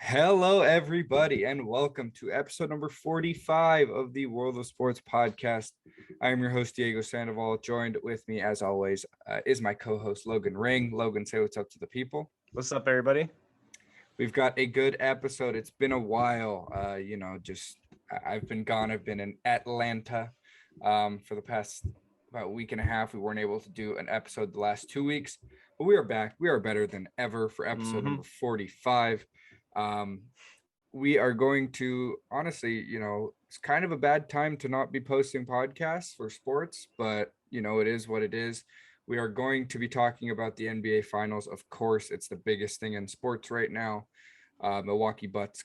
Hello, everybody, and welcome to episode number 45 of the World of Sports podcast. I am your host, Diego Sandoval. Joined with me, as always, is my co-host, Logan Ring. Logan, say what's up to the people. What's up, everybody? We've got a good episode. It's been a while. I've been gone. I've been in Atlanta for the past about week and a half. We weren't able to do an episode the last 2 weeks, but we are back. We are better than ever for episode number 45. We are going to honestly, it's kind of a bad time to not be posting podcasts for sports, but it is what it is. We are going to be talking about the NBA Finals. Of course, it's the biggest thing in sports right now. Milwaukee Bucks,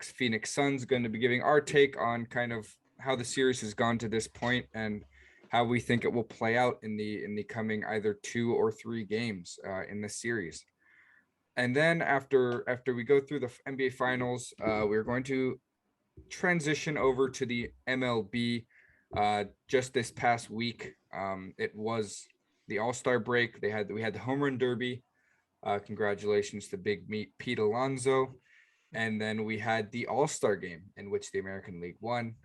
Phoenix Suns, going to be giving our take on kind of how the series has gone to this point and how we think it will play out in the coming either 2 or 3 games in this series. And then after we go through the NBA Finals, we're going to transition over to the MLB. Just this past week, it was the All-Star break. We had the Home Run Derby. Congratulations to Big Meat Pete Alonso. And then we had the All-Star game in which the American League won.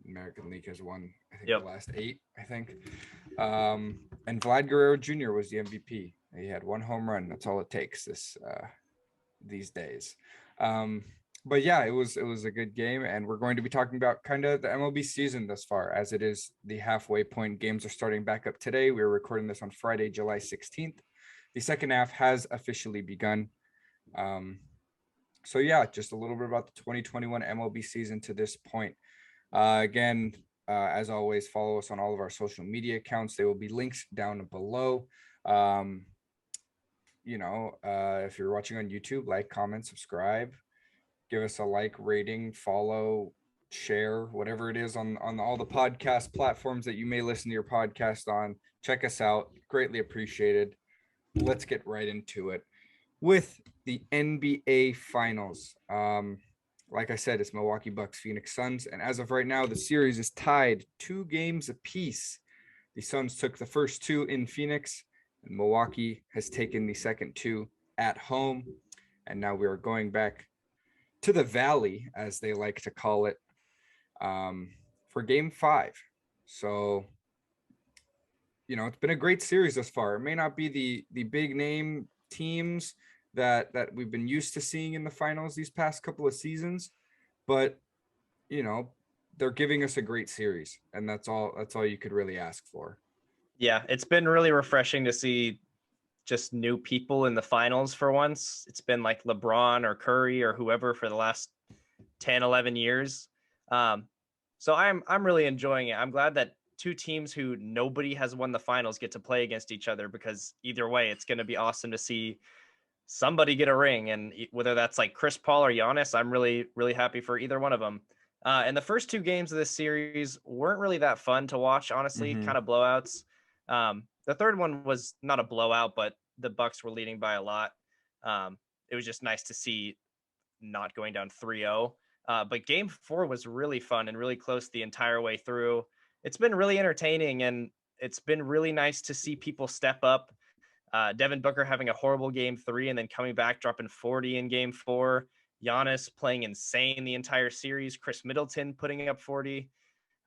American League has won, I think, the last 8, I think. And Vlad Guerrero Jr. was the MVP. He had 1 home run. That's all it takes these days. But yeah, it was a good game, and we're going to be talking about kind of the MLB season thus far, as it is the halfway point. Games are starting back up today. We're recording this on Friday, July 16th. The second half has officially begun. So yeah, just a little bit about the 2021 MLB season to this point. Again, as always, follow us on all of our social media accounts. They will be links down below. If you're watching on YouTube, like, comment, subscribe, give us a like, rating, follow, share, whatever it is on all the podcast platforms that you may listen to your podcast on. Check us out. Greatly appreciated. Let's get right into it with the NBA Finals. Like I said, it's Milwaukee Bucks, Phoenix Suns, and as of right now, the series is tied 2 games apiece. The Suns took the first 2 in Phoenix, and Milwaukee has taken the second 2 at home. And now we are going back to the Valley, as they like to call it, for Game 5. So, it's been a great series thus far. It may not be the big name teams that we've been used to seeing in the finals these past couple of seasons, but they're giving us a great series, and that's all you could really ask for. Yeah, it's been really refreshing to see just new people in the finals for once. It's been like LeBron or Curry or whoever for the last 10, 11 years. So I'm really enjoying it. I'm glad that 2 teams who nobody has won the finals get to play against each other, because either way, it's going to be awesome to see somebody get a ring. And whether that's like Chris Paul or Giannis, I'm really, really happy for either one of them. And the first 2 games of this series weren't really that fun to watch, honestly, kind of blowouts. The third one was not a blowout, but the Bucks were leading by a lot. It was just nice to see not going down 3-0. But Game 4 was really fun and really close the entire way through. It's been really entertaining, and it's been really nice to see people step up. Devin Booker having a horrible Game 3 and then coming back, dropping 40 in Game 4. Giannis playing insane the entire series. Chris Middleton putting up 40.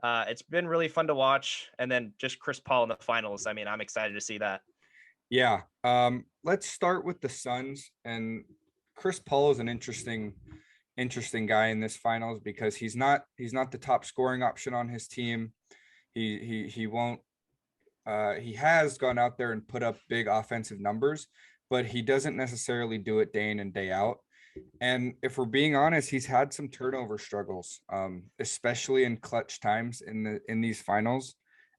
It's been really fun to watch. And then just Chris Paul in the finals. I mean, I'm excited to see that. Yeah. Let's start with the Suns. And Chris Paul is an interesting guy in this finals, because he's not the top scoring option on his team. He won't. He has gone out there and put up big offensive numbers, but he doesn't necessarily do it day in and day out. And if we're being honest, he's had some turnover struggles, especially in clutch times in these finals.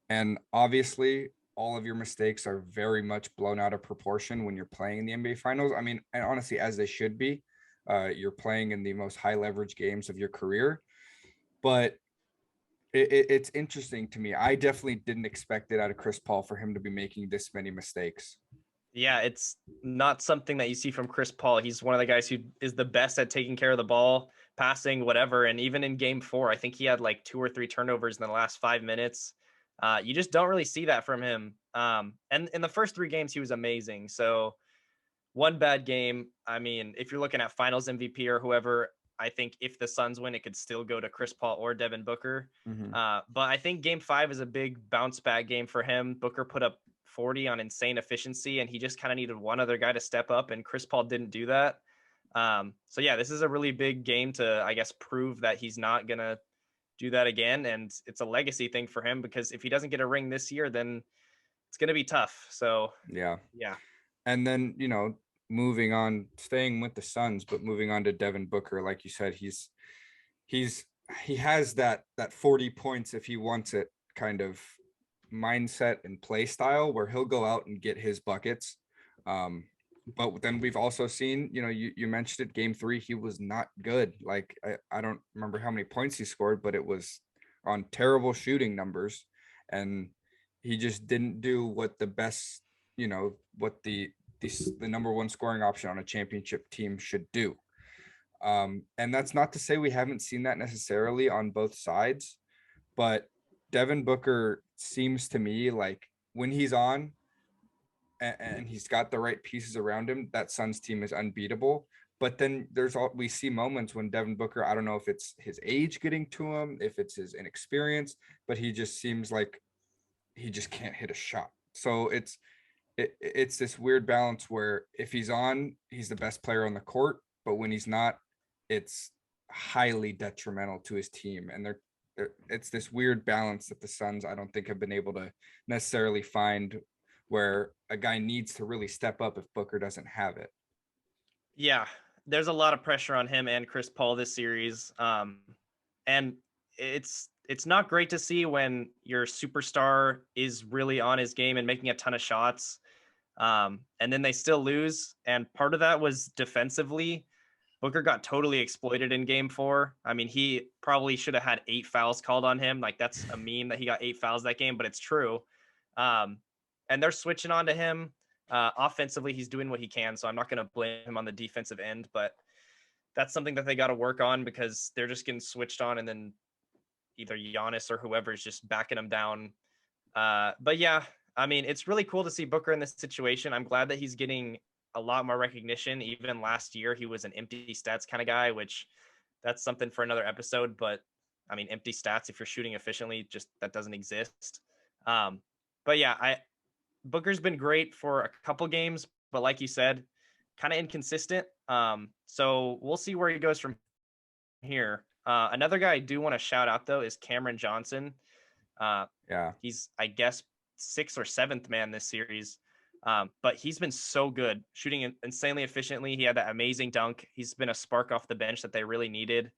And obviously, all of your mistakes are very much blown out of proportion when you're playing in the NBA Finals. I mean, and honestly, as they should be. You're playing in the most high leverage games of your career. But it's interesting to me. I definitely didn't expect it out of Chris Paul for him to be making this many mistakes. Yeah, it's not something that you see from Chris Paul. He's one of the guys who is the best at taking care of the ball, passing, whatever. And even in Game 4, I think he had like 2 or 3 turnovers in the last 5 minutes. You just don't really see that from him. And in the first 3 games, he was amazing. So one bad game. I mean, if you're looking at Finals MVP or whoever, I think if the Suns win, it could still go to Chris Paul or Devin Booker. But I think Game 5 is a big bounce back game for him. Booker put up 40 on insane efficiency, and he just kind of needed one other guy to step up, and Chris Paul didn't do that. So yeah, this is a really big game to, I guess, prove that he's not gonna do that again, and it's a legacy thing for him, because if he doesn't get a ring this year, then it's gonna be tough. So Yeah. yeah. And then, moving on, staying with the Suns, but moving on to Devin Booker, like you said, he has that 40 points if he wants it kind of mindset and play style where he'll go out and get his buckets. But then we've also seen, you mentioned it, Game 3, he was not good. Like I don't remember how many points he scored, but it was on terrible shooting numbers, and he just didn't do what the best, what the number one scoring option on a championship team should do. And that's not to say we haven't seen that necessarily on both sides, but Devin Booker seems to me like when he's on and he's got the right pieces around him, that Suns team is unbeatable. But then we see moments when Devin Booker, I don't know if it's his age getting to him, if it's his inexperience, but he just seems like he just can't hit a shot. So it's this weird balance where if he's on, he's the best player on the court, but when he's not, it's highly detrimental to his team. And it's this weird balance that the Suns, I don't think, have been able to necessarily find, where a guy needs to really step up if Booker doesn't have it. Yeah, there's a lot of pressure on him and Chris Paul this series. And it's not great to see when your superstar is really on his game and making a ton of shots. And then they still lose. And part of that was defensively. Booker got totally exploited in Game 4. I mean, he probably should have had 8 fouls called on him. Like, that's a meme that he got 8 fouls that game, but it's true. And they're switching on to him. Offensively, he's doing what he can, so I'm not going to blame him on the defensive end, but that's something that they got to work on, because they're just getting switched on, and then either Giannis or whoever is just backing him down. But yeah, I mean, it's really cool to see Booker in this situation. I'm glad that he's getting a lot more recognition. Even last year, he was an empty stats kind of guy, which that's something for another episode. But I mean, empty stats, if you're shooting efficiently, just that doesn't exist. But yeah, Booker's been great for a couple games, but like you said, kind of inconsistent. So we'll see where he goes from here. Another guy I do want to shout out, though, is Cameron Johnson. Yeah, he's, I guess, 6th or 7th man this series. But he's been so good, shooting insanely efficiently. He had that amazing dunk. He's been a spark off the bench that they really needed.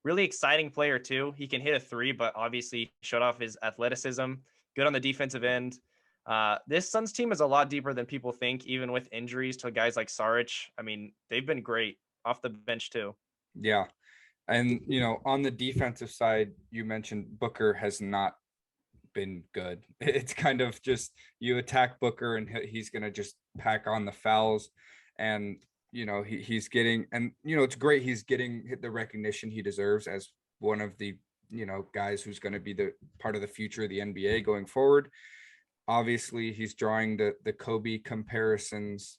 Really exciting player, too. He can hit a 3, but obviously showed off his athleticism. Good on the defensive end. This Suns team is a lot deeper than people think, even with injuries to guys like Saric. I mean, they've been great off the bench, too. Yeah. And, on the defensive side, you mentioned Booker has not been good. It's kind of just you attack Booker and he's going to just pack on the fouls. And, he's getting, and, it's great. He's getting the recognition he deserves as one of the, guys who's going to be the part of the future of the NBA going forward. Obviously, he's drawing the Kobe comparisons.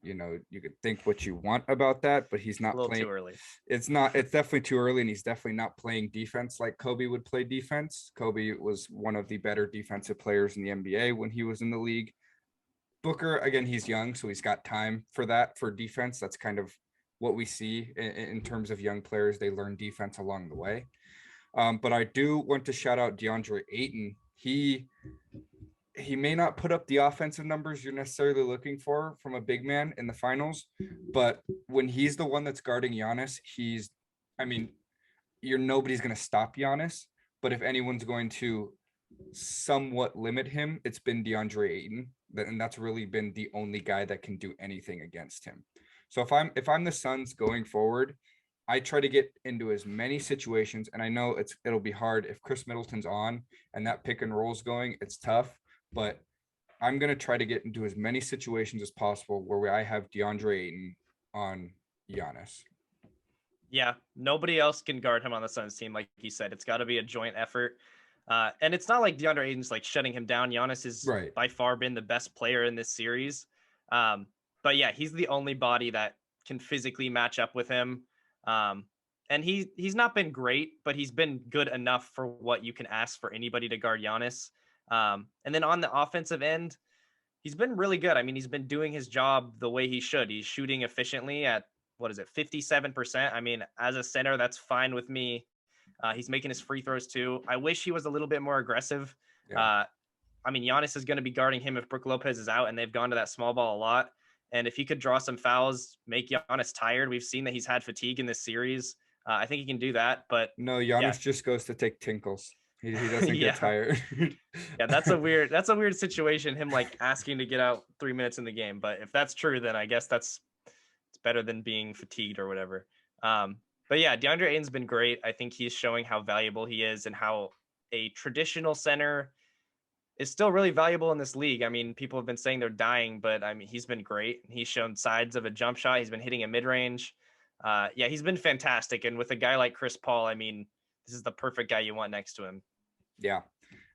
You could think what you want about that, but he's not playing too early. It's definitely too early, and he's definitely not playing defense like Kobe would play defense. Kobe was one of the better defensive players in the NBA when he was in the league. Booker, again, he's young, so he's got time for that, for defense. That's kind of what we see in terms of young players. They learn defense along the way. But I do want to shout out DeAndre Ayton. He may not put up the offensive numbers you're necessarily looking for from a big man in the finals, but when he's the one that's guarding Giannis, nobody's going to stop Giannis, but if anyone's going to somewhat limit him, it's been DeAndre Ayton, and that's really been the only guy that can do anything against him. So if I'm the Suns going forward, I try to get into as many situations, and I know it'll be hard if Chris Middleton's on and that pick and roll's going, it's tough. But I'm going to try to get into as many situations as possible where I have DeAndre Ayton on Giannis. Yeah, nobody else can guard him on the Suns team. Like you said, it's got to be a joint effort. And it's not like DeAndre Ayton's like shutting him down. Giannis has by far been the best player in this series. But yeah, he's the only body that can physically match up with him. And he's not been great, but he's been good enough for what you can ask for anybody to guard Giannis. And then on the offensive end, he's been really good. I mean, he's been doing his job the way he should. He's shooting efficiently at, what is it, 57%. I mean, as a center, that's fine with me. He's making his free throws too. I wish he was a little bit more aggressive. Yeah. I mean, Giannis is going to be guarding him if Brook Lopez is out, and they've gone to that small ball a lot. And if he could draw some fouls, make Giannis tired, we've seen that he's had fatigue in this series. I think he can do that. But No, yeah, Giannis just goes to take tinkles. He doesn't get yeah, tired. yeah. That's a weird situation. Him like asking to get out 3 minutes in the game. But if that's true, then I guess it's better than being fatigued or whatever. But yeah, DeAndre Ayton's been great. I think he's showing how valuable he is and how a traditional center is still really valuable in this league. I mean, people have been saying they're dying, but I mean, he's been great. He's shown sides of a jump shot. He's been hitting a mid-range. Yeah, he's been fantastic. And with a guy like Chris Paul, I mean, this is the perfect guy you want next to him. Yeah.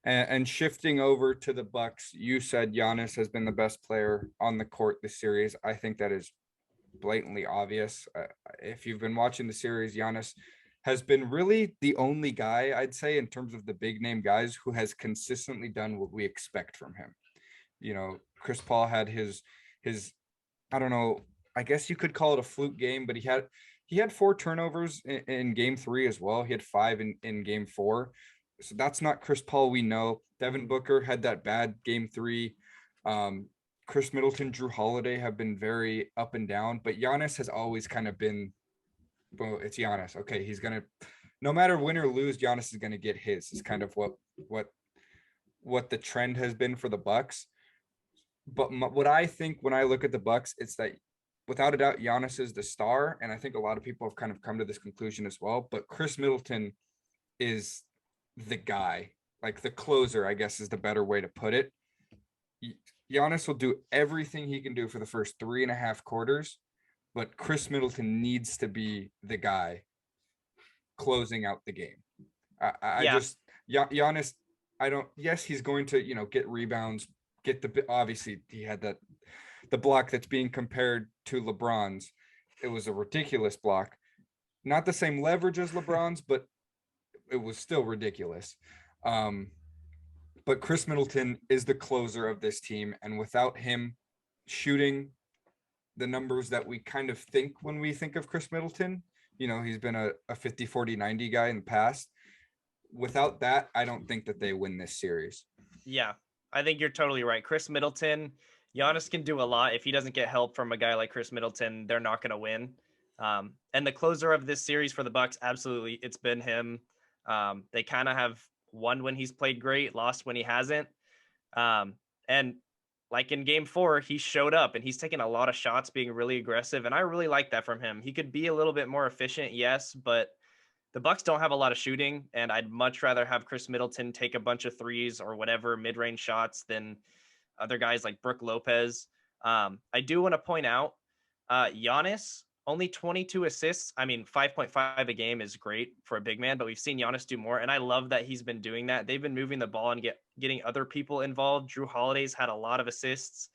And shifting over to the Bucks, you said Giannis has been the best player on the court this series. I think that is blatantly obvious. If you've been watching the series, Giannis has been really the only guy, I'd say, in terms of the big name guys who has consistently done what we expect from him. You know, Chris Paul had his I don't know, I guess you could call it a fluke game, but he had 4 turnovers in game 3 as well. He had 5 in game 4. So that's not Chris Paul we know. Devin Booker had that bad game 3. Chris Middleton, Drew Holiday have been very up and down, but Giannis has always kind of been, well, it's Giannis. Okay, he's gonna, no matter win or lose, Giannis is gonna get his. Is kind of what the trend has been for the Bucks. But what I think when I look at the Bucks, it's that without a doubt, Giannis is the star, and I think a lot of people have kind of come to this conclusion as well. But Chris Middleton is the guy, like the closer, I guess is the better way to put it. Giannis will do everything he can do for the first 3.5 quarters, but Chris Middleton needs to be the guy closing out the game. I Yeah, just Giannis. I don't. Yes, he's going to get rebounds. Get obviously he had the block that's being compared to LeBron's. It was a ridiculous block, not the same leverage as LeBron's, but it was still ridiculous. But Chris Middleton is the closer of this team, and without him shooting the numbers that we kind of think when we think of Chris Middleton, he's been a 50, 40, 90 guy in the past. Without that, I don't think that they win this series. yeah. I think you're totally right. Chris Middleton, Giannis can do a lot. If he doesn't get help from a guy like Chris Middleton, they're not going to win. And the closer of this series for the Bucks, absolutely, it's been him. They kind of have won when he's played great, lost when he hasn't. And like in game 4, he showed up and he's taking a lot of shots, being really aggressive. And I really like that from him. He could be a little bit more efficient, yes, but the Bucks don't have a lot of shooting, and I'd much rather have Chris Middleton take a bunch of threes or whatever mid-range shots than other guys like Brook Lopez. I do want to point out, Giannis only 22 assists. I mean, 5.5 a game is great for a big man, but we've seen Giannis do more, and I love that he's been doing that. They've been moving the ball and getting other people involved. Drew Holiday's had a lot of assists.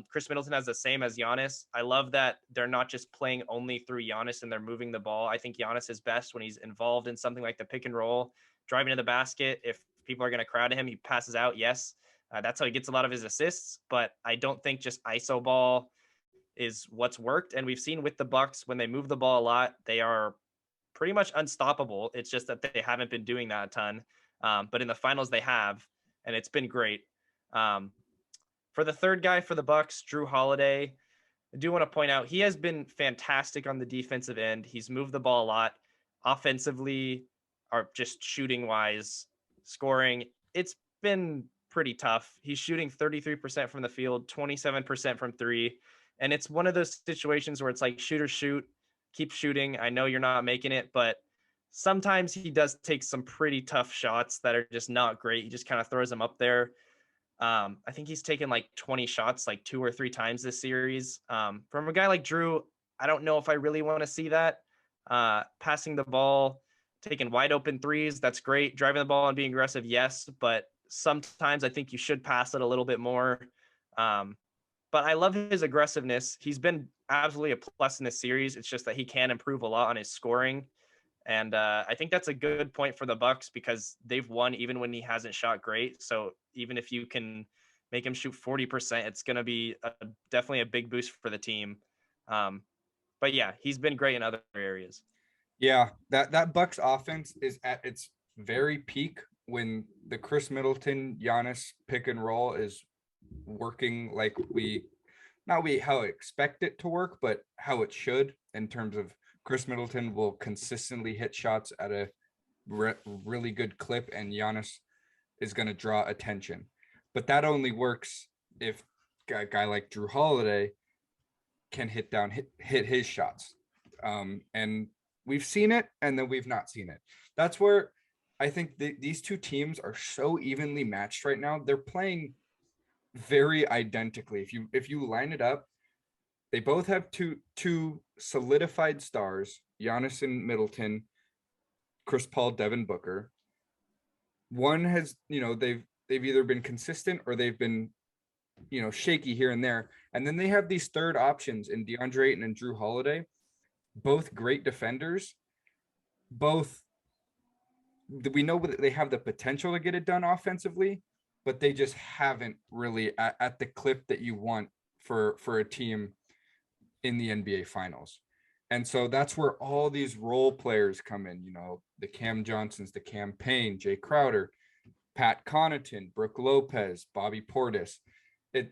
Chris Middleton has the same as Giannis. I love that they're not just playing only through Giannis and they're moving the ball. I think Giannis is best when he's involved in something like the pick and roll, driving to the basket. If people are going to crowd to him, he passes out. Yes, that's how he gets a lot of his assists. But I don't think just ISO ball is what's worked. And we've seen with the Bucks, when they move the ball a lot, they are pretty much unstoppable. It's just that they haven't been doing that a ton. But in the finals, they have, and it's been great. For the third guy for the Bucks, Drew Holiday, I do want to point out he has been fantastic on the defensive end. He's moved the ball a lot. Offensively, or just shooting wise, scoring, it's been pretty tough. He's shooting 33% from the field, 27% from 3. And it's one of those situations where it's like shoot or shoot, keep shooting. I know you're not making it, but sometimes he does take some pretty tough shots that are just not great. He just kind of throws them up there. I think he's taken like 20 shots, like 2 or 3 times this series. From a guy like Drew, I don't know if I really want to see that. Passing the ball, taking wide open threes, that's great. Driving the ball and being aggressive, yes. But sometimes I think you should pass it a little bit more. but I love his aggressiveness. He's been absolutely a plus in this series. It's just that he can improve a lot on his scoring. And I think that's a good point for the Bucks because they've won even when he hasn't shot great. So even if you can make him shoot 40%, it's going to be definitely a big boost for the team. But yeah, he's been great in other areas. Yeah, that Bucks offense is at its very peak when the Chris Middleton Giannis pick and roll is working like we not we how I expect it to work, but how it should in terms of Chris Middleton will consistently hit shots at a really good clip, and Giannis is going to draw attention. But that only works if a guy like Drew Holiday can hit his shots. And we've seen it, and then we've not seen it. That's where I think these two teams are so evenly matched right now. They're playing very identically. If you line it up, they both have two solidified stars, Giannis and Middleton, Chris Paul, Devin Booker. One has, they've either been consistent or they've been, shaky here and there. And then they have these third options in DeAndre Ayton and Drew Holiday, both great defenders, both we know that they have the potential to get it done offensively, but they just haven't really at the clip that you want for a team in the NBA finals. And so that's where all these role players come in, the Cam Johnsons, the Cam Payne, Jay Crowder, Pat Connaughton, Brooke Lopez, Bobby Portis.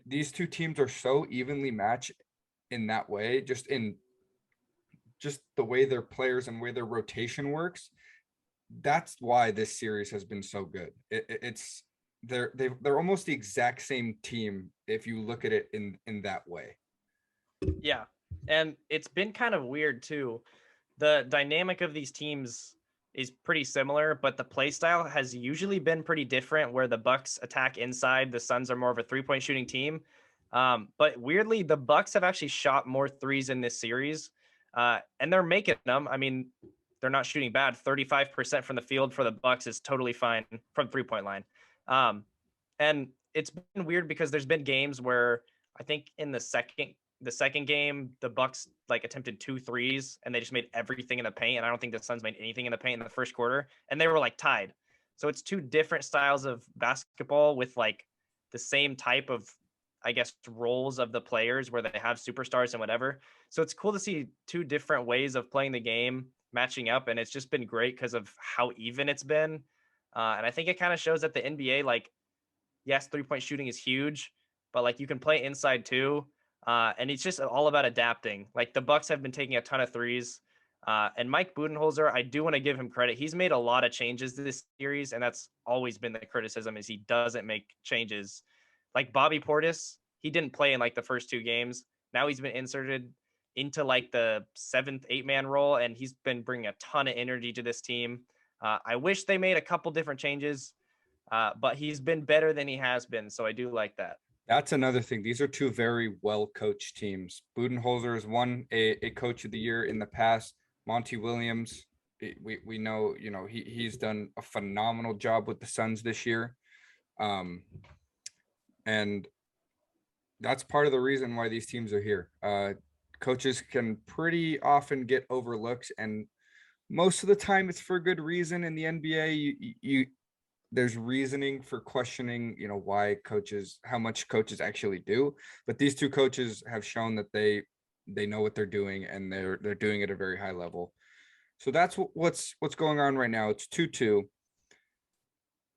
These two teams are so evenly matched in that way, just the way their players and way their rotation works. That's why this series has been so good. It's they're almost the exact same team if you look at it in that way. Yeah. And it's been kind of weird too. The dynamic of these teams is pretty similar, but the play style has usually been pretty different where the Bucks attack inside, the Suns are more of a three-point shooting team. But weirdly, the Bucks have actually shot more threes in this series. And they're making them. I mean, they're not shooting bad. 35% from the field for the Bucks is totally fine from three-point line. And it's been weird because there's been games where I think in the second game, the Bucks like attempted 2 threes and they just made everything in the paint. And I don't think the Suns made anything in the paint in the first quarter. And they were like tied. So it's two different styles of basketball with like the same type of, I guess, roles of the players where they have superstars and whatever. So it's cool to see two different ways of playing the game matching up. And it's just been great because of how even it's been. And I think it kind of shows that the NBA, like, yes, 3-point shooting is huge, but like you can play inside too. And it's just all about adapting. Like the Bucks have been taking a ton of threes. And Mike Budenholzer, I do want to give him credit. He's made a lot of changes this series, and that's always been the criticism is he doesn't make changes. Like Bobby Portis, he didn't play in like the first 2 games. Now he's been inserted into like the 7th, 8-man role, and he's been bringing a ton of energy to this team. I wish they made a couple different changes, but he's been better than he has been, so I do like that. That's another thing. These are two very well coached teams. Budenholzer has won a coach of the year in the past. Monty Williams, we know, he's done a phenomenal job with the Suns this year. And that's part of the reason why these teams are here. Coaches can pretty often get overlooked, and most of the time it's for good reason. In the NBA, there's reasoning for questioning, why how much coaches actually do. But these two coaches have shown that they know what they're doing, and they're doing it at a very high level. So that's what's going on right now. It's 2-2.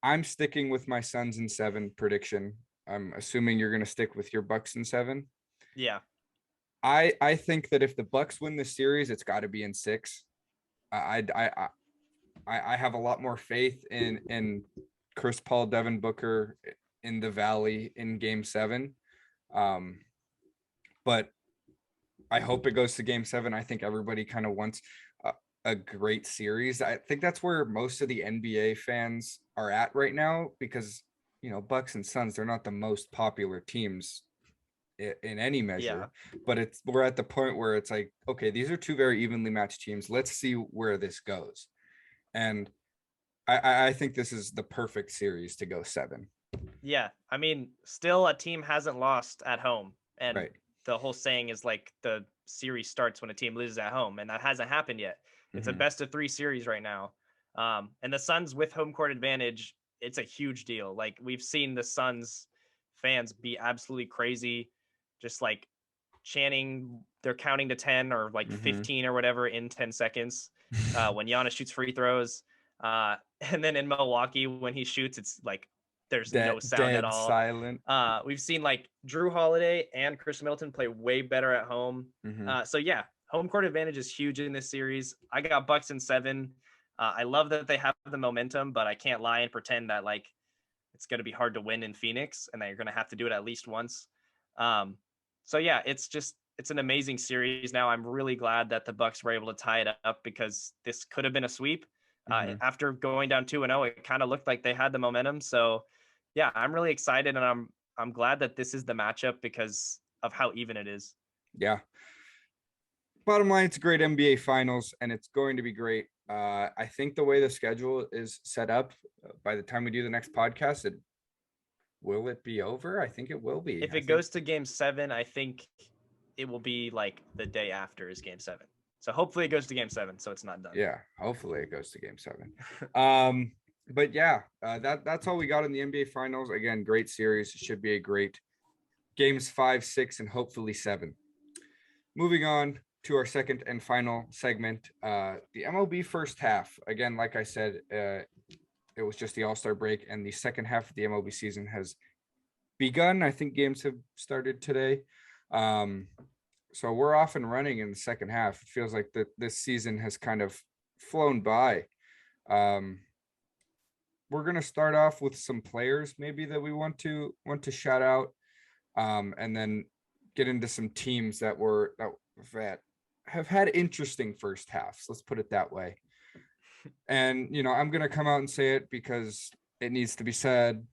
I'm sticking with my Suns in 7 prediction. I'm assuming you're going to stick with your Bucks in 7. Yeah. I think that if the Bucks win this series, it's got to be in 6. I have a lot more faith in Chris Paul, Devin Booker in the Valley in Game 7. But I hope it goes to Game 7. I think everybody kind of wants a great series. I think that's where most of the NBA fans are at right now because, Bucks and Suns, they're not the most popular teams in any measure. Yeah. But we're at the point where it's like, okay, these are two very evenly matched teams. Let's see where this goes. And I think this is the perfect series to go 7. Yeah. I mean, still a team hasn't lost at home. And Right. the whole saying is like the series starts when a team loses at home, and that hasn't happened yet. It's a Mhm. best of 3 series right now. And the Suns with home court advantage, it's a huge deal. Like we've seen the Suns fans be absolutely crazy, just like chanting, they're counting to 10 or like Mhm. 15 or whatever in 10 seconds when Giannis shoots free throws. And then in Milwaukee, when he shoots, it's like there's Dead no sound at dead all. silent. We've seen like Drew Holiday and Chris Middleton play way better at home. Mhm. So yeah, home court advantage is huge in this series. I got Bucks in 7. I love that they have the momentum, but I can't lie and pretend that like it's going to be hard to win in Phoenix and that you're going to have to do it at least once. Um, so yeah, it's an amazing series. Now I'm really glad that the Bucks were able to tie it up because this could have been a sweep. Mhm. After going down 2-0, it kind of looked like they had the momentum. So yeah, I'm really excited, and I'm glad that this is the matchup because of how even it is. Yeah. Bottom line, it's a great NBA Finals, and it's going to be great. I think the way the schedule is set up, by the time we do the next podcast, will it be over? I think it will be. If I it think, goes to game 7, I think it will be like the day after is game 7. So hopefully it goes to game 7, so it's not done. yeah, hopefully it goes to game 7. Um, but yeah, that's all we got in the NBA Finals. Again, great series. It should be a great games 5, 6, and hopefully 7. Moving on to our second and final segment, the MLB First Half. Again, like I said, it was just the All-Star break, and the second half of the MLB season has begun. I think games have started today. Um, so we're off and running in the second half. It feels like this season has kind of flown by. Um, we're gonna start off with some players maybe that we want to shout out, and then get into some teams that have had interesting first halves. Let's put it that way. And I'm gonna come out and say it because it needs to be said.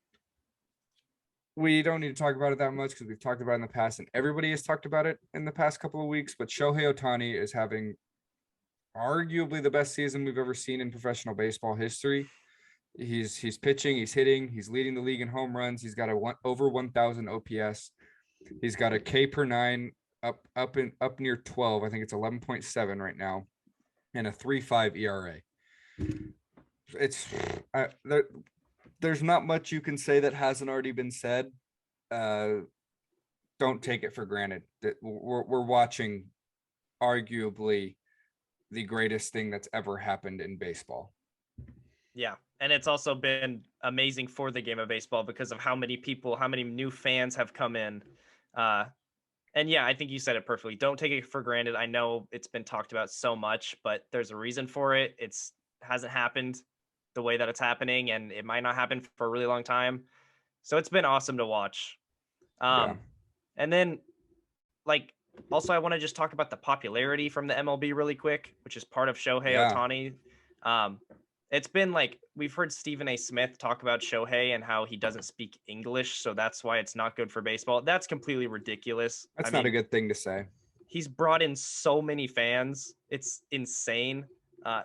We don't need to talk about it that much because we've talked about it in the past, and everybody has talked about it in the past couple of weeks. But Shohei Ohtani is having arguably the best season we've ever seen in professional baseball history. He's pitching, he's hitting, he's leading the league in home runs. He's got over 1,000 OPS. He's got a K per nine up near 12. I think it's 11.7 right now, and a 3.5 ERA. It's there's not much you can say that hasn't already been said. Uh, don't take it for granted that we're watching arguably the greatest thing that's ever happened in baseball. Yeah. And it's also been amazing for the game of baseball because of how many people, how many new fans have come in. Uh, and yeah, I think you said it perfectly. Don't take it for granted. I know it's been talked about so much, but there's a reason for it. It's hasn't happened the way that it's happening, and it might not happen for a really long time. So it's been awesome to watch. Yeah. And then like also I want to just talk about the popularity from the MLB really quick, which is part of Shohei Yeah. Ohtani. Um, it's been like we've heard Stephen A. Smith talk about Shohei and how he doesn't speak English, so that's why it's not good for baseball. That's completely ridiculous. I That's not a mean, good thing to say. he's brought in so many fans. It's insane.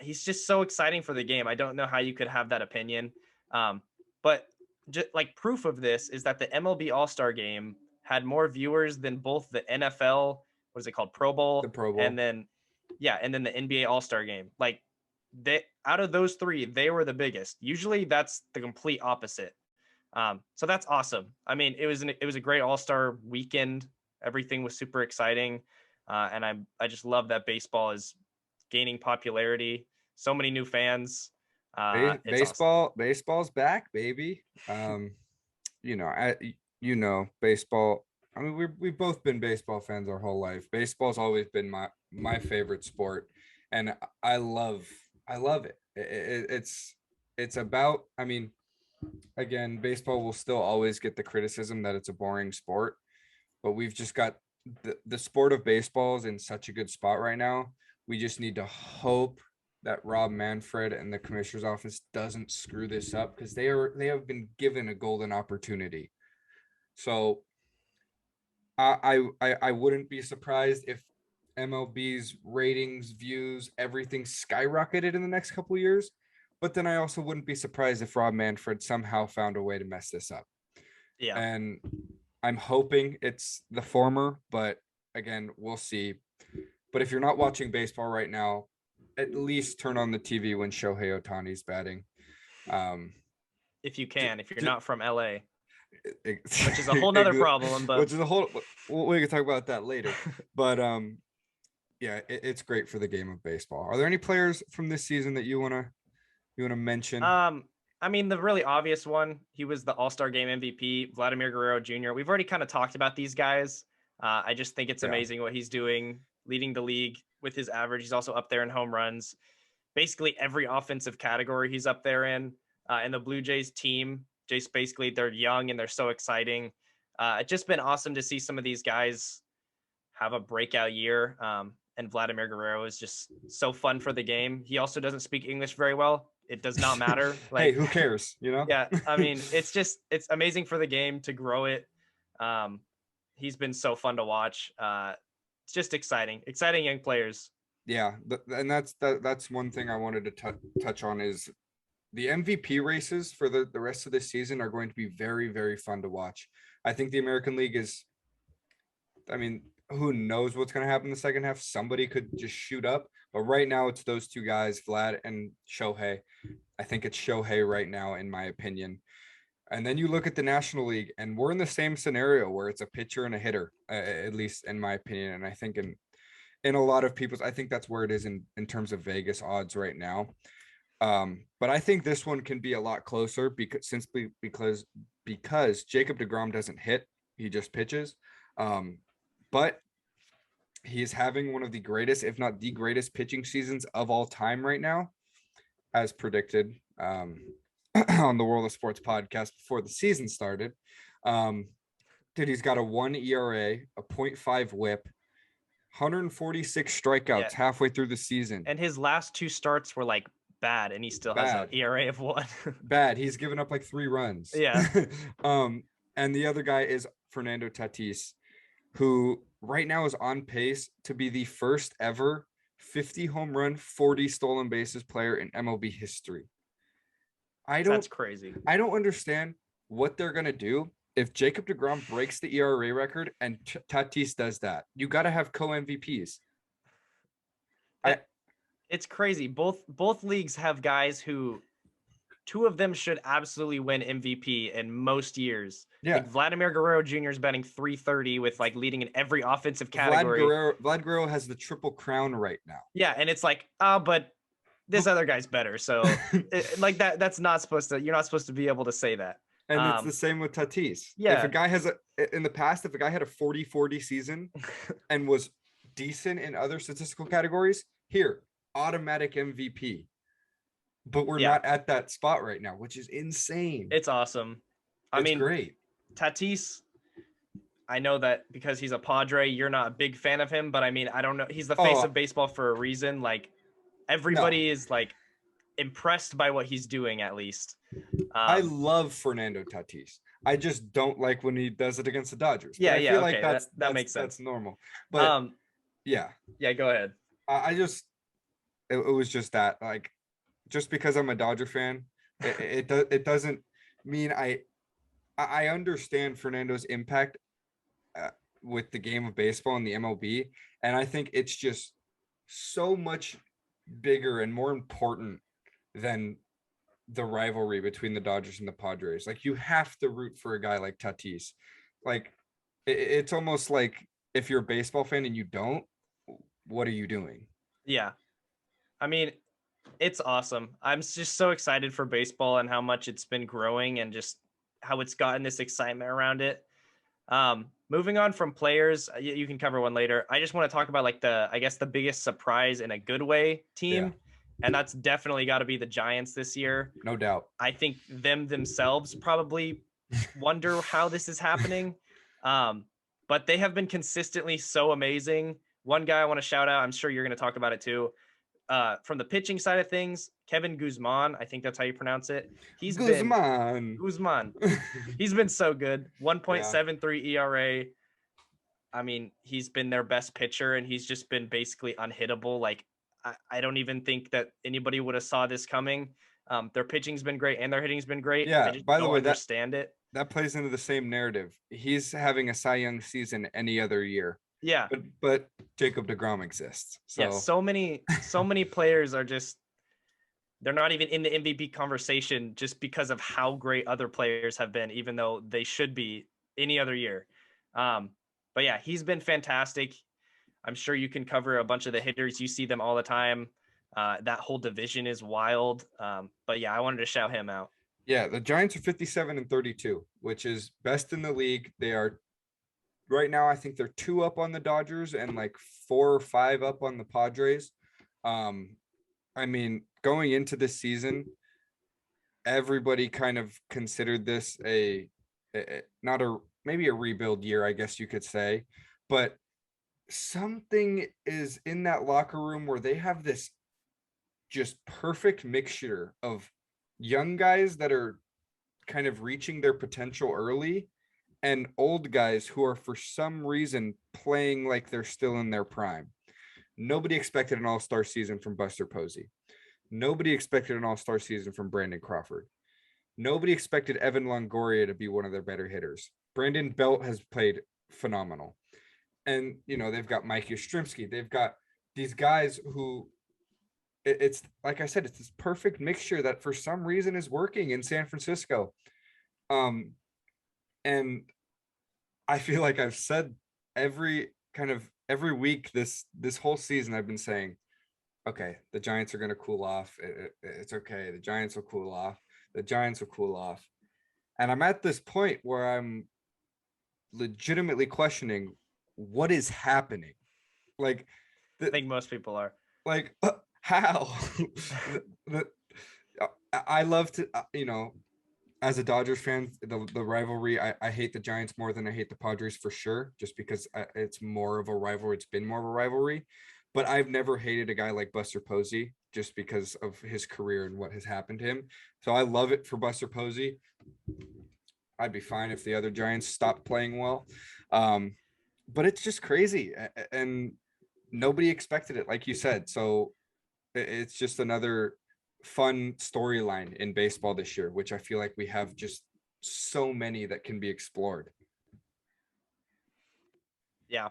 He's just so exciting for the game. I don't know how you could have that opinion. But just like proof of this is that the MLB All-Star game had more viewers than both the NFL, what is it called, Pro The Bowl, Pro and Bowl. then and then the NBA All-Star game. Like they out of those 3, they were the biggest. Usually that's the complete opposite. So that's awesome. I mean, it was a great All-Star weekend. Everything was super exciting. And I just love that baseball is gaining popularity. So many new fans. It's awesome. Baseball's back, baby. I baseball. I mean, we've both been baseball fans our whole life. Baseball's always been my favorite sport, and I love it. It's about. I mean, again, baseball will still always get the criticism that it's a boring sport, but we've just got the sport of baseball is in such a good spot right now. We just need to hope that Rob Manfred and the commissioner's office doesn't screw this up because they have been given a golden opportunity. So I wouldn't be surprised if MLB's ratings, views, everything skyrocketed in the next couple of years. But then I also wouldn't be surprised if Rob Manfred somehow found a way to mess this up. Yeah. And I'm hoping it's the former, but again, we'll see. But if you're not watching baseball right now, at least turn on the TV when Shohei Ohtani's batting. Um, If you can, if you're j- not from LA, j- which is a whole nother problem, but which is a whole. We can talk about that later. But yeah, it's great for the game of baseball. Are there any players from this season that you wanna mention? I mean, the really obvious one, he was the All-Star Game MVP, Vladimir Guerrero Jr. We've already kind of talked about these guys. I just think it's Yeah, amazing what he's doing, leading the league with his average. He's also up there in home runs. Basically every offensive category he's up there in. And the Blue Jays team, just basically they're young and they're so exciting. It's just been awesome to see some of these guys have a breakout year. And Vladimir Guerrero is just so fun for the game. He also doesn't speak English very well. It does not matter. hey, Like, who cares? You know? yeah, I mean, it's amazing for the game to grow it. Um, he's been so fun to watch. It's just exciting young players. Yeah, and that's one thing I wanted to touch on is the MVP races for the rest of this season are going to be very, very fun to watch. I think the American League is, I mean, who knows what's going to happen in the second half? Somebody could just shoot up, but right now it's those two guys, Vlad and Shohei. I think it's Shohei right now, in my opinion. And then you look at the National League, and we're in the same scenario where it's a pitcher and a hitter, at least in my opinion. And I think in a lot of people's, I think that's where it is in terms of Vegas odds right now. But I think this one can be a lot closer because Jacob DeGrom doesn't hit, he just pitches. But he is having one of the greatest, if not the greatest, pitching seasons of all time right now, as predicted on the World of Sports podcast before the season started. Dude, he's got a 1 ERA, a .5 WHIP, 146 strikeouts Yeah, halfway through the season. and his last two starts were like bad, and he still has an Bad, ERA of 1. bad. He's given up like 3 runs. Yeah, And the other guy is Fernando Tatis, who right now is on pace to be the first ever 50 home run, 40 stolen bases player in MLB history. that's crazy. I don't understand what they're gonna do if Jacob DeGrom breaks the ERA record and Tatis does that. You got to have co MVPs. It's crazy. Both leagues have guys who two of them should absolutely win MVP in most years. Yeah. Like Vladimir Guerrero Jr. is batting 330 with like leading in every offensive category. Vlad Guerrero has the triple crown right now. Yeah, and it's like, but this other guy's better. So like that's not supposed to, you're not supposed to be able to say that. And it's the same with Tatis. Yeah. If a guy in the past, if a guy had a 40-40 season and was decent in other statistical categories, here, automatic MVP. But we're not at that spot right now, which is insane. It's awesome. I mean, great. Tatis, I know that because he's a Padre, you're not a big fan of him, but I mean, I don't know. He's the face of baseball for a reason. Like everybody is like impressed by what he's doing, at least. I love Fernando Tatis. I just don't like when he does it against the Dodgers. Yeah, I feel okay. like that makes sense. That's normal. But yeah, go ahead. I just it was just that, like, just because I'm a Dodger fan, it doesn't mean I understand Fernando's impact with the game of baseball and the MLB, and I think it's just so much bigger and more important than the rivalry between the Dodgers and the Padres. Like, you have to root for a guy like Tatis. Like, it's almost like if you're a baseball fan and you don't, what are you doing? Yeah. I mean, it's awesome. I'm just so excited for baseball and how much it's been growing and just how it's gotten this excitement around it. Moving on from players, you can cover one later. I just want to talk about like the biggest surprise in a good way team. Yeah. And that's definitely got to be the Giants this year. No doubt. I think themselves probably wonder how this is happening. But they have been consistently so amazing. One guy I want to shout out, I'm sure you're going to talk about it too. From the pitching side of things, Kevin Guzman, I think that's how you pronounce it. Guzman. He's been so good. 1.73 ERA. I mean, he's been their best pitcher, and he's just been basically unhittable. Like, I don't even think that anybody would have saw this coming. Their pitching's been great, and their hitting's been great. Yeah. I just don't understand it. that plays into the same narrative. He's having a Cy Young season any other year. Yeah. But Jacob deGrom exists. So yeah, so many players are just, they're not even in the MVP conversation just because of how great other players have been, even though they should be any other year. But yeah, he's been fantastic. I'm sure you can cover a bunch of the hitters. You see them all the time. That whole division is wild. But yeah, I wanted to shout him out. yeah, the Giants are 57-32, which is best in the league. They are right now, I think they're 2 up on the Dodgers and like 4 or 5 up on the Padres. I mean, going into this season, everybody kind of considered this not a maybe a rebuild year, I guess you could say, but something is in that locker room where they have this just perfect mixture of young guys that are kind of reaching their potential early and old guys who are for some reason playing like they're still in their prime. Nobody expected an all-star season from Buster Posey. Nobody expected an all-star season from Brandon Crawford. Nobody expected Evan Longoria to be one of their better hitters. Brandon Belt has played phenomenal. And, they've got Mike Yastrzemski. They've got these guys who it's like I said, it's this perfect mixture that for some reason is working in San Francisco. And I feel like I've said every week this whole season I've been saying, okay, the Giants are going to cool off. It's okay. The Giants will cool off. The Giants will cool off. And I'm at this point where I'm legitimately questioning what is happening. Like, I think most people are. Like, how? I love to, as a Dodgers fan, the rivalry, I hate the Giants more than I hate the Padres for sure, just because it's more of a rivalry. It's been more of a rivalry. But I've never hated a guy like Buster Posey just because of his career and what has happened to him. So I love it for Buster Posey. I'd be fine if the other Giants stopped playing well. But it's just crazy. And nobody expected it, like you said. So it's just another fun storyline in baseball this year, which I feel like we have just so many that can be explored. Yeah.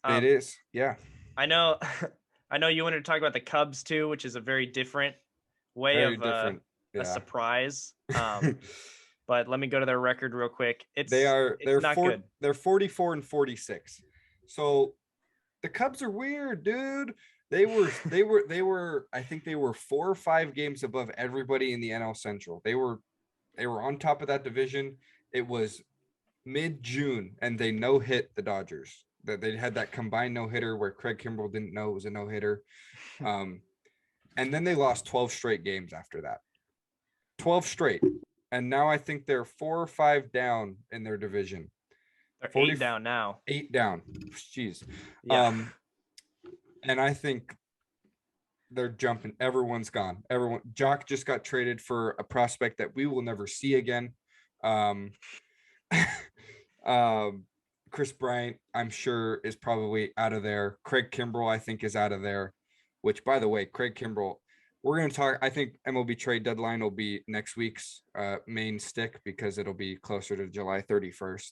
It is. Yeah. I know I know you wanted to talk about the Cubs too, which is a very different way Very of different. a Yeah. surprise. But let me go to their record real quick. It's they're not good. They're 44-46. So the Cubs are weird, dude. They were I think they were 4 or 5 games above everybody in the NL Central. They were on top of that division. It was mid-June and they no-hit the Dodgers. That they had that combined no-hitter where Craig Kimbrell didn't know it was a no-hitter. And then they lost 12 straight games after that. 12 straight. And now I think they're 4 or 5 down in their division. They're 8 down now. 8 down. Jeez. Yeah. And I think they're jumping. Everyone's gone. Jock just got traded for a prospect that we will never see again. Chris Bryant, I'm sure, is probably out of there. Craig Kimbrell, I think, is out of there. Which, by the way, Craig Kimbrell, we're going to talk. I think MLB trade deadline will be next week's main stick because it'll be closer to July 31st.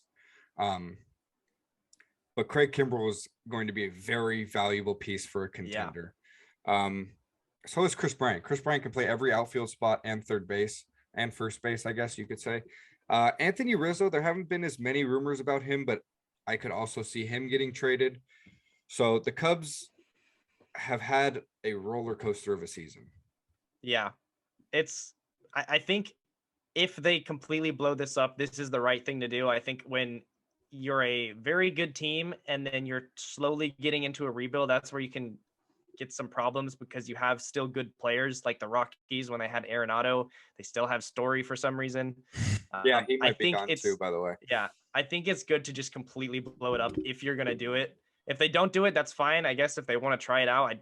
But Craig Kimbrell is going to be a very valuable piece for a contender. Yeah. So is Chris Bryant. Chris Bryant can play every outfield spot and third base and first base, I guess you could say. Anthony Rizzo, there haven't been as many rumors about him, but I could also see him getting traded. So the Cubs have had a roller coaster of a season. Yeah. I think if they completely blow this up, this is the right thing to do. I think when you're a very good team and then you're slowly getting into a rebuild, that's where you can get some problems because you have still good players like the Rockies when they had Arenado. They still have Story for some reason. Yeah, he might be gone too, by the way. Yeah, I think it's good to just completely blow it up if you're going to do it. If they don't do it, that's fine. I guess if they want to try it out,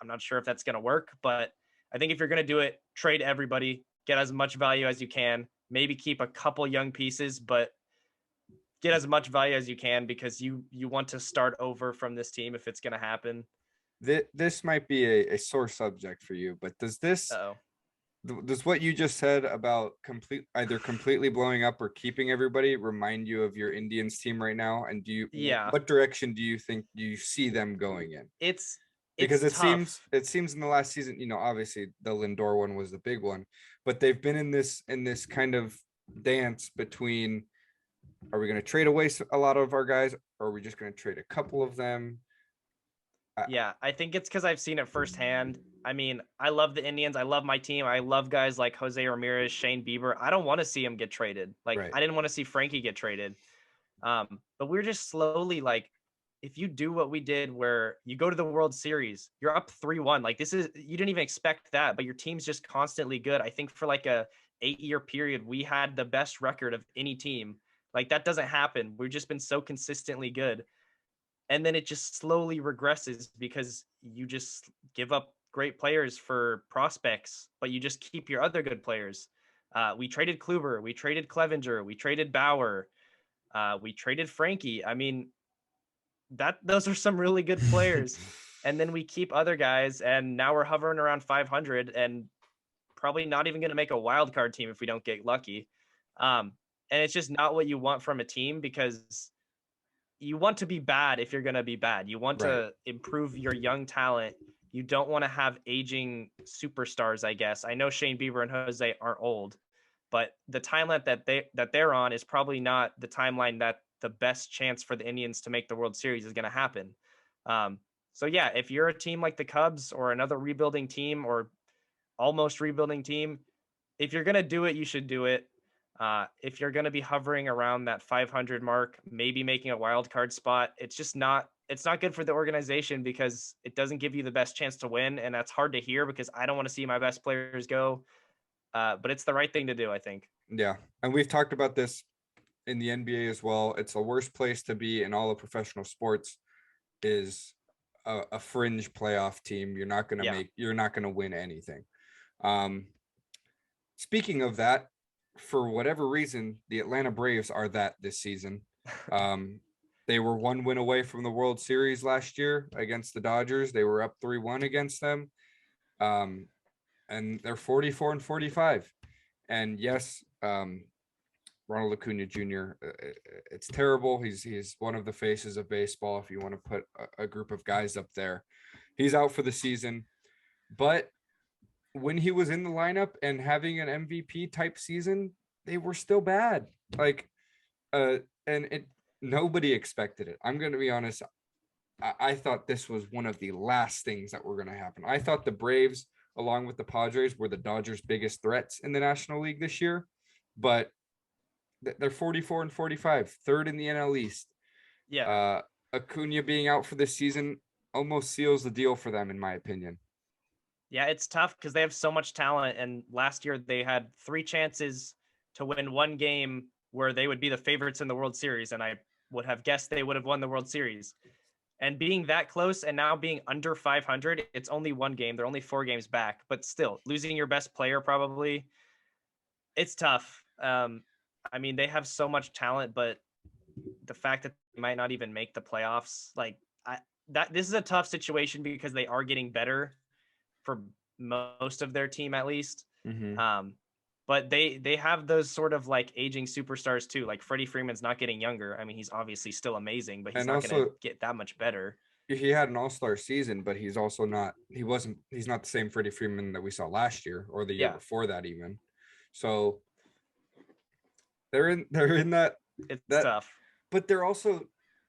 I'm not sure if that's going to work, but I think if you're going to do it, trade everybody, get as much value as you can, maybe keep a couple young pieces, but get as much value as you can because you want to start over from this team if it's going to happen. This might be a sore subject for you, but does this Does what you just said about either completely blowing up or keeping everybody remind you of your Indians team right now? And Yeah, what direction do you think you see them going in? it's Because it's tough. it seems in the last season, obviously the Lindor one was the big one, but they've been in this kind of dance between, are we going to trade away a lot of our guys, or are we just going to trade a couple of them? Yeah, I think it's because I've seen it firsthand. I mean, I love the Indians. I love my team. I love guys like Jose Ramirez, Shane Bieber. I don't want to see him get traded. Like, Right. I didn't want to see Frankie get traded. But we're just slowly like, if you do what we did where you go to the World Series, you're up 3-1. Like, this is, you didn't even expect that, but your team's just constantly good. I think for like a 8-year period, we had the best record of any team. Like, that doesn't happen. We've just been so consistently good, and then it just slowly regresses because you just give up great players for prospects, but you just keep your other good players. We traded Kluber, we traded Clevenger, we traded Bauer, we traded Frankie. I mean, that those are some really good players, and then we keep other guys, and now we're hovering around 500, and probably not even going to make a wild card team if we don't get lucky. And it's just not what you want from a team, because you want to be bad if you're going to be bad. You want Right. to improve your young talent. You don't want to have aging superstars, I guess. I know Shane Bieber and Jose aren't old, but the timeline that they're on is probably not the timeline that the best chance for the Indians to make the World Series is going to happen. Um, so yeah, if you're a team like the Cubs or another rebuilding team or almost rebuilding team, if you're going to do it, you should do it. If you're going to be hovering around that 500 mark, maybe making a wild card spot, it's not good for the organization, because it doesn't give you the best chance to win. And that's hard to hear, because I don't want to see my best players go. But it's the right thing to do, I think. Yeah. And we've talked about this in the NBA as well. It's the worst place to be in all of professional sports is a fringe playoff team. Yeah. You're not going to win anything. Um, Speaking of that, for whatever reason, the Atlanta Braves are that this season. Um, they were one win away from the World Series last year against the Dodgers. They were up 3-1 against them. Um, and they're 44 and 45. And yes, Ronald Acuna Jr. It's terrible. He's one of the faces of baseball. If you want to put a group of guys up there, he's out for the season. But when he was in the lineup and having an MVP type season, they were still bad. Like, and it nobody expected it. I'm going to be honest. I thought this was one of the last things that were going to happen. I thought the Braves, along with the Padres, were the Dodgers' biggest threats in the National League this year, but they're 44 and 45, third in the NL East. Yeah. Uh, Acuna being out for this season almost seals the deal for them, in my opinion. Yeah, it's tough because they have so much talent. And last year they had 3 chances to win one game where they would be the favorites in the World Series. And I would have guessed they would have won the World Series. And being that close and now being under 500, it's only one game. They're only 4 games back, but still losing your best player, probably, it's tough. I mean, they have so much talent, but the fact that they might not even make the playoffs, like, this is a tough situation because they are getting better for most of their team, at least. Mm-hmm. But they have those sort of like aging superstars too. Like Freddie Freeman's not getting younger. I mean, he's obviously still amazing, but he's And not going to also, get that much better. he had an all-star season, but he's also not he's not the same Freddie Freeman that we saw last year or the year Yeah, before that even. So they're in it's that tough. but they're also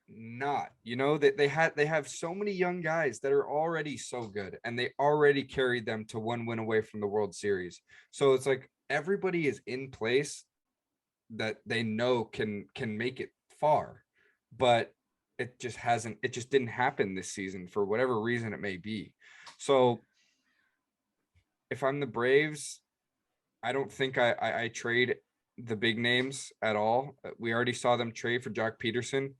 not, that they have so many young guys that are already so good, and they already carried them to one win away from the World Series. So it's like everybody is in place that they know can make it far, but it just didn't happen this season for whatever reason it may be. So if I'm the Braves, I don't think I trade the big names at all. We already saw them trade for Jock Peterson.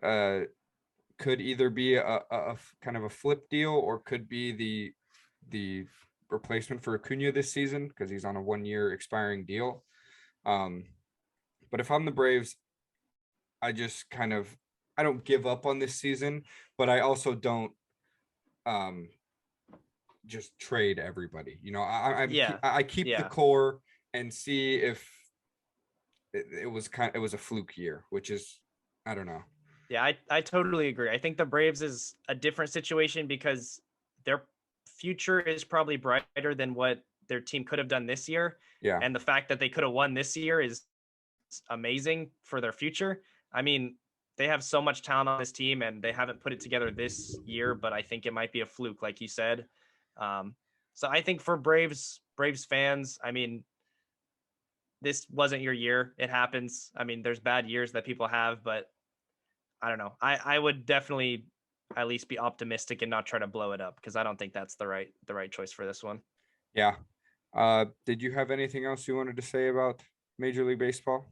Could either be a kind of a flip deal, or could be the replacement for Acuna this season because he's on a 1-year expiring deal. Um, but if I'm the Braves, I just kind of I don't give up on this season, but I also don't um just trade everybody. Yeah. I keep the Yeah. core and see if it was a fluke year, which is, I don't know. Yeah, I totally agree. I think the Braves is a different situation because their future is probably brighter than what their team could have done this year. Yeah. And the fact that they could have won this year is amazing for their future. I mean, they have so much talent on this team and they haven't put it together this year, but I think it might be a fluke, like you said. Um, so I think for Braves fans, I mean, this wasn't your year. It happens. I mean, there's bad years that people have, but I don't know. I would definitely at least be optimistic and not try to blow it up because I don't think that's the right choice for this one. Yeah. Did you have anything else you wanted to say about Major League Baseball?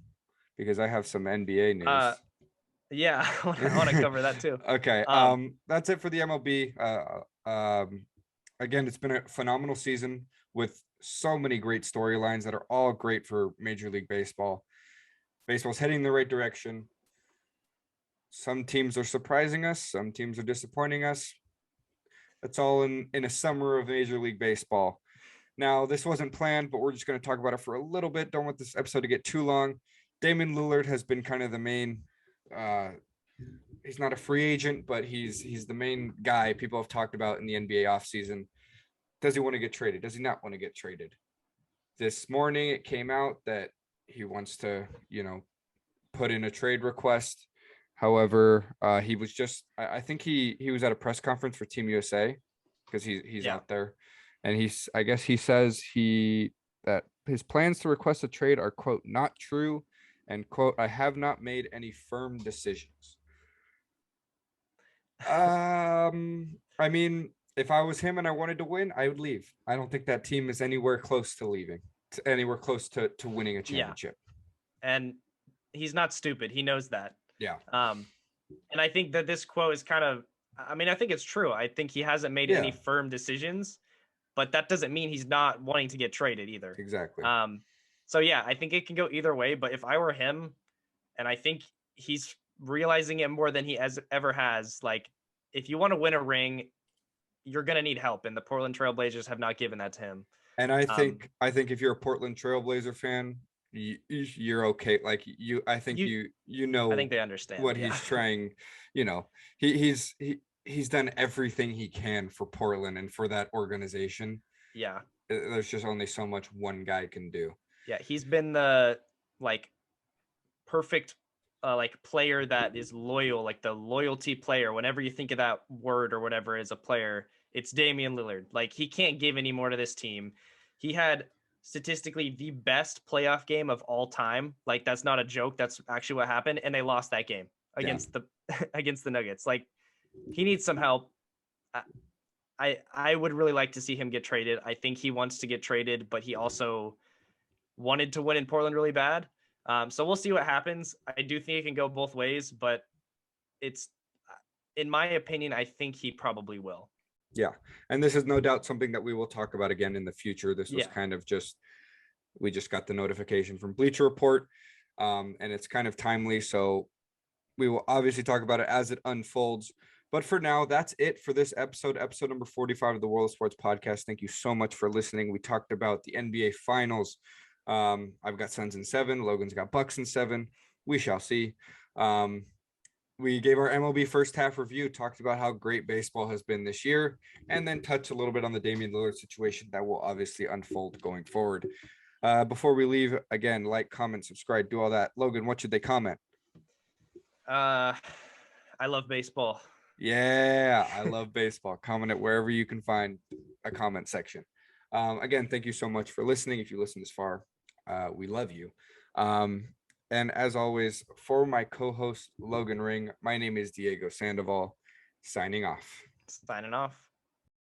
Because I have some NBA news. Yeah, I want to cover that too. Okay. That's it for the MLB. Again, it's been a phenomenal season with so many great storylines that are all great for Major League Baseball. Baseball's heading in the right direction. Some teams are surprising us, some teams are disappointing us. That's all in a summer of Major League Baseball. Now, this wasn't planned, but we're just going to talk about it for a little bit. Don't want this episode to get too long. Damian Lillard has been kind of the main. He's not a free agent, but he's the main guy people have talked about in the NBA offseason. Does he want to get traded? Does he not want to get traded? This morning, it came out that he wants to, put in a trade request. However, he was just. I think he was at a press conference for Team USA because he's Yeah. out there, and I guess he says that his plans to request a trade are, quote, not true, and, quote, I have not made any firm decisions. I mean, if I was him and I wanted to win, I would leave. I don't think that team is anywhere close to leaving, anywhere close to winning a Yeah. championship. And he's not stupid. He knows that. Yeah. And I think that this quote is kind of, I mean, I think it's true. I think he hasn't made any Yeah. firm decisions, but that doesn't mean he's not wanting to get traded either. Exactly. So yeah, I think it can go either way, but if I were him, and I think he's realizing it more than he ever has, like if you want to win a ring, you're going to need help, and the Portland Trailblazers have not given that to him. And I think if you're a Portland Trailblazer fan, you're okay. Like I think I think they understand what he's trying. He's done everything he can for Portland and for that organization. Yeah. There's just only so much one guy can do. Yeah, he's been the perfect player that is loyal, like the loyalty player. Whenever you think of that word or whatever as a player, it's Damian Lillard. Like he can't give any more to this team. He had statistically the best playoff game of all time. Like that's not a joke. That's actually what happened. And they lost that game against the Nuggets. Like he needs some help. I would really like to see him get traded. I think he wants to get traded, but he also wanted to win in Portland really bad. So we'll see what happens. I do think it can go both ways, but it's, in my opinion, I think he probably will. Yeah. And this is no doubt something that we will talk about again in the future. This was kind of we just got the notification from Bleacher Report, and it's kind of timely. So we will obviously talk about it as it unfolds. But for now, that's it for this episode number 45 of the World of Sports podcast. Thank you so much for listening. We talked about the NBA Finals. I've got Suns in 7. Logan's got Bucks in 7. We shall see. We gave our MLB First Half review, talked about how great baseball has been this year, and then touched a little bit on the Damian Lillard situation that will obviously unfold going forward. Before we leave, again, like, comment, subscribe, do all that. Logan, what should they comment? I love baseball. Yeah, I love baseball. Comment it wherever you can find a comment section. Again, thank you so much for listening. If you listen this far, we love you. And as always, for my co-host, Logan Ring, my name is Diego Sandoval, signing off. Signing off.